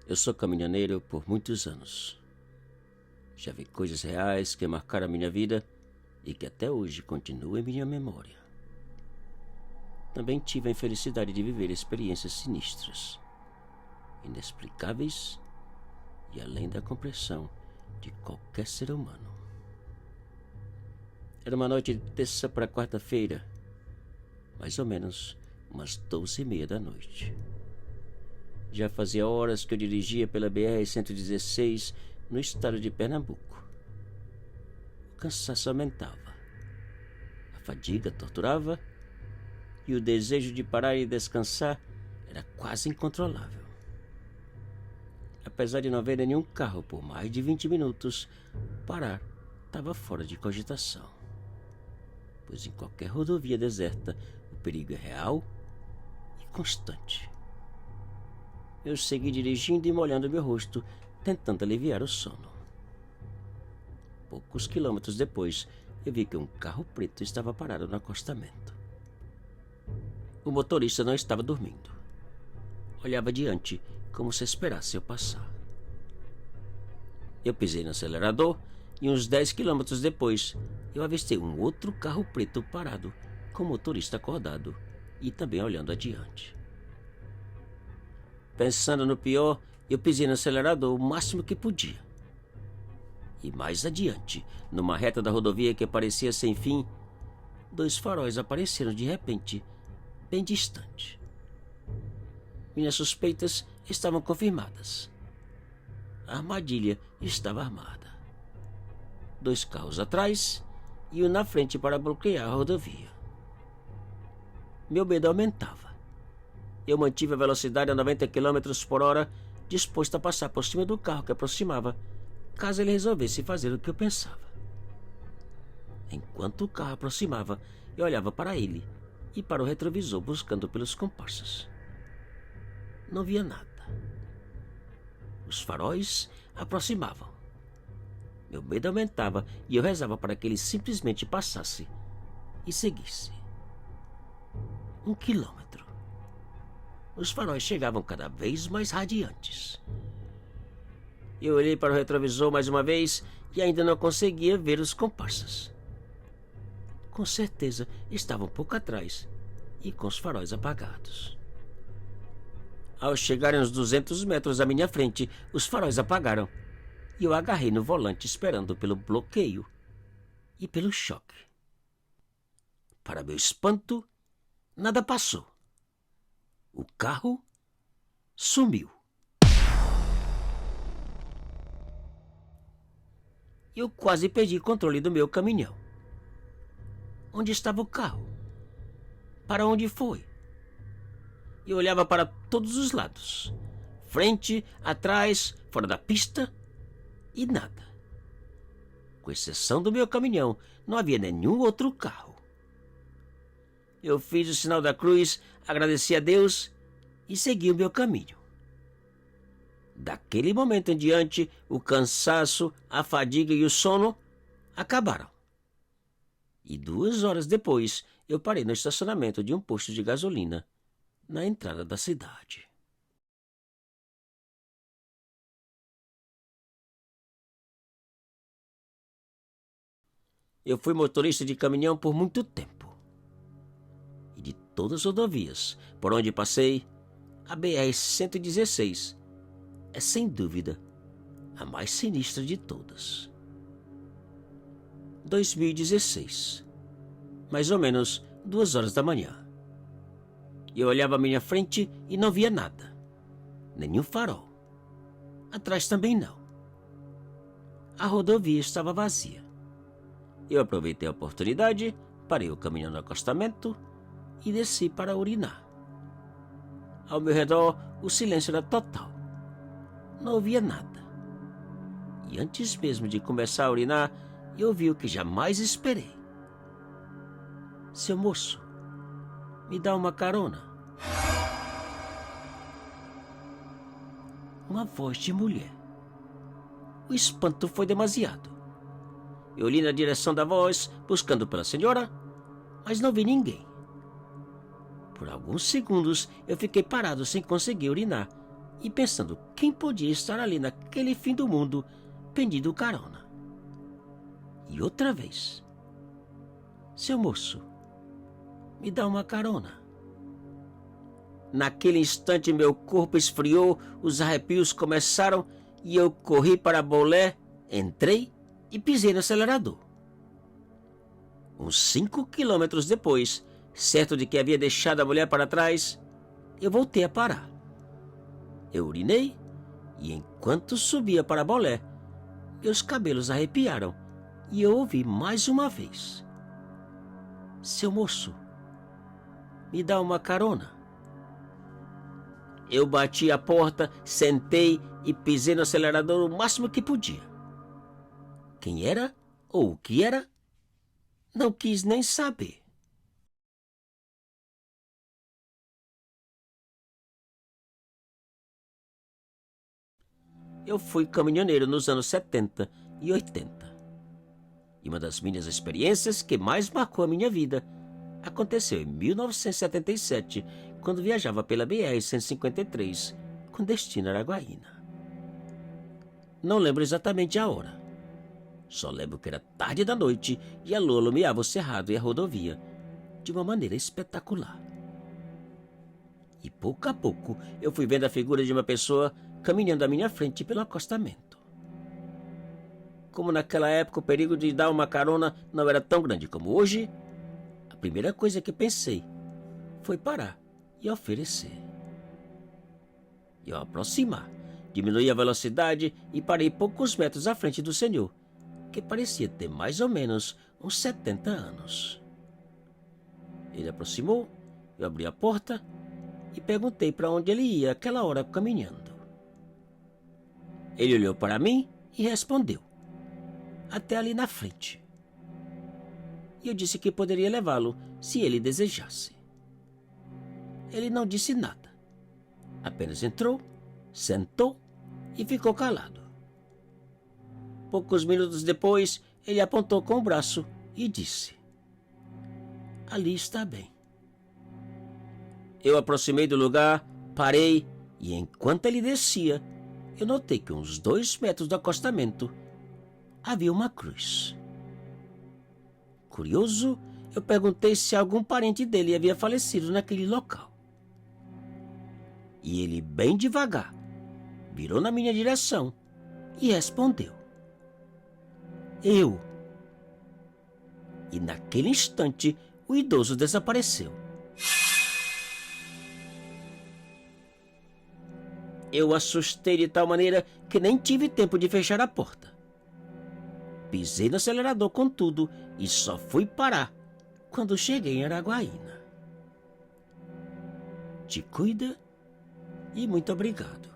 Eu sou caminhoneiro por muitos anos. Já vi coisas reais que marcaram a minha vida e que até hoje continuam em minha memória. Também tive a infelicidade de viver experiências sinistras, inexplicáveis e além da compreensão de qualquer ser humano. Era uma noite de terça para quarta-feira, mais ou menos umas 12h30 da noite. Já fazia horas que eu dirigia pela BR-116 no estado de Pernambuco. O cansaço aumentava, a fadiga torturava e o desejo de parar e descansar era quase incontrolável. Apesar de não haver nenhum carro por mais de 20 minutos, parar estava fora de cogitação, pois em qualquer rodovia deserta o perigo é real e constante. Eu segui dirigindo e molhando meu rosto, tentando aliviar o sono. Poucos quilômetros depois, eu vi que um carro preto estava parado no acostamento. O motorista não estava dormindo. Olhava adiante, como se esperasse eu passar. Eu pisei no acelerador e uns 10 quilômetros depois, eu avistei um outro carro preto parado, com o motorista acordado e também olhando adiante. Pensando no pior, eu pisei no acelerador o máximo que podia. E mais adiante, numa reta da rodovia que parecia sem fim, 2 faróis apareceram de repente, bem distante. Minhas suspeitas estavam confirmadas. A armadilha estava armada. 2 carros atrás e um na frente para bloquear a rodovia. Meu medo aumentava. Eu mantive a velocidade a 90 km por hora, disposto a passar por cima do carro que aproximava, caso ele resolvesse fazer o que eu pensava. Enquanto o carro aproximava, eu olhava para ele e para o retrovisor buscando pelos comparsas. Não via nada. Os faróis aproximavam. Meu medo aumentava e eu rezava para que ele simplesmente passasse e seguisse. 1 quilômetro. Os faróis chegavam cada vez mais radiantes. Eu olhei para o retrovisor mais uma vez e ainda não conseguia ver os comparsas. Com certeza estavam um pouco atrás e com os faróis apagados. Ao chegarem uns 200 metros à minha frente, os faróis apagaram e eu agarrei no volante esperando pelo bloqueio e pelo choque. Para meu espanto, nada passou. O carro sumiu. Eu quase perdi o controle do meu caminhão. Onde estava o carro? Para onde foi? Eu olhava para todos os lados. Frente, atrás, fora da pista e nada. Com exceção do meu caminhão, não havia nenhum outro carro. Eu fiz o sinal da cruz, agradeci a Deus e segui o meu caminho. Daquele momento em diante, o cansaço, a fadiga e o sono acabaram. E 2 horas depois, eu parei no estacionamento de um posto de gasolina, na entrada da cidade. Eu fui motorista de caminhão por muito tempo. E de todas as rodovias por onde passei, a BR-116 é sem dúvida a mais sinistra de todas. 2016, mais ou menos 2 horas da manhã. Eu olhava à minha frente e não via nada, nenhum farol. Atrás também não. A rodovia estava vazia. Eu aproveitei a oportunidade, parei o caminhão no acostamento e desci para urinar. Ao meu redor, o silêncio era total. Não ouvia nada. E antes mesmo de começar a urinar, eu vi o que jamais esperei. Seu moço, me dá uma carona. Uma voz de mulher. O espanto foi demasiado. Eu olhei na direção da voz, buscando pela senhora, mas não vi ninguém. Por alguns segundos eu fiquei parado sem conseguir urinar e pensando quem podia estar ali naquele fim do mundo pedindo carona. E outra vez: seu moço, me dá uma carona. Naquele instante meu corpo esfriou, os arrepios começaram e eu corri para Bolé, entrei e pisei no acelerador. Uns 5 quilômetros depois, certo de que havia deixado a mulher para trás, eu voltei a parar. Eu urinei e enquanto subia para Bolé, meus cabelos arrepiaram e eu ouvi mais uma vez: seu moço, me dá uma carona. Eu bati a porta, sentei e pisei no acelerador o máximo que podia. Quem era ou o que era, não quis nem saber. Eu fui caminhoneiro nos anos 70 e 80. E uma das minhas experiências que mais marcou a minha vida aconteceu em 1977, quando viajava pela BR-153, com destino a Araguaína. Não lembro exatamente a hora. Só lembro que era tarde da noite e a lua iluminava o cerrado e a rodovia de uma maneira espetacular. E pouco a pouco eu fui vendo a figura de uma pessoa caminhando à minha frente pelo acostamento. Como naquela época o perigo de dar uma carona não era tão grande como hoje, a primeira coisa que pensei foi parar e oferecer. E ao aproximar, diminuí a velocidade e parei poucos metros à frente do senhor, que parecia ter mais ou menos uns 70 anos. Ele aproximou, eu abri a porta e perguntei para onde ele ia aquela hora caminhando. Ele olhou para mim e respondeu: até ali na frente. E eu disse que poderia levá-lo se ele desejasse. Ele não disse nada. Apenas entrou, sentou e ficou calado. Poucos minutos depois, ele apontou com o braço e disse: ali está bem. Eu aproximei do lugar, parei e enquanto ele descia, eu notei que uns 2 metros do acostamento havia uma cruz. Curioso, eu perguntei se algum parente dele havia falecido naquele local. E ele, bem devagar, virou na minha direção e respondeu: eu. E naquele instante, o idoso desapareceu. Eu assustei de tal maneira que nem tive tempo de fechar a porta. Pisei no acelerador com tudo e só fui parar quando cheguei em Araguaína. Te cuida e muito obrigado.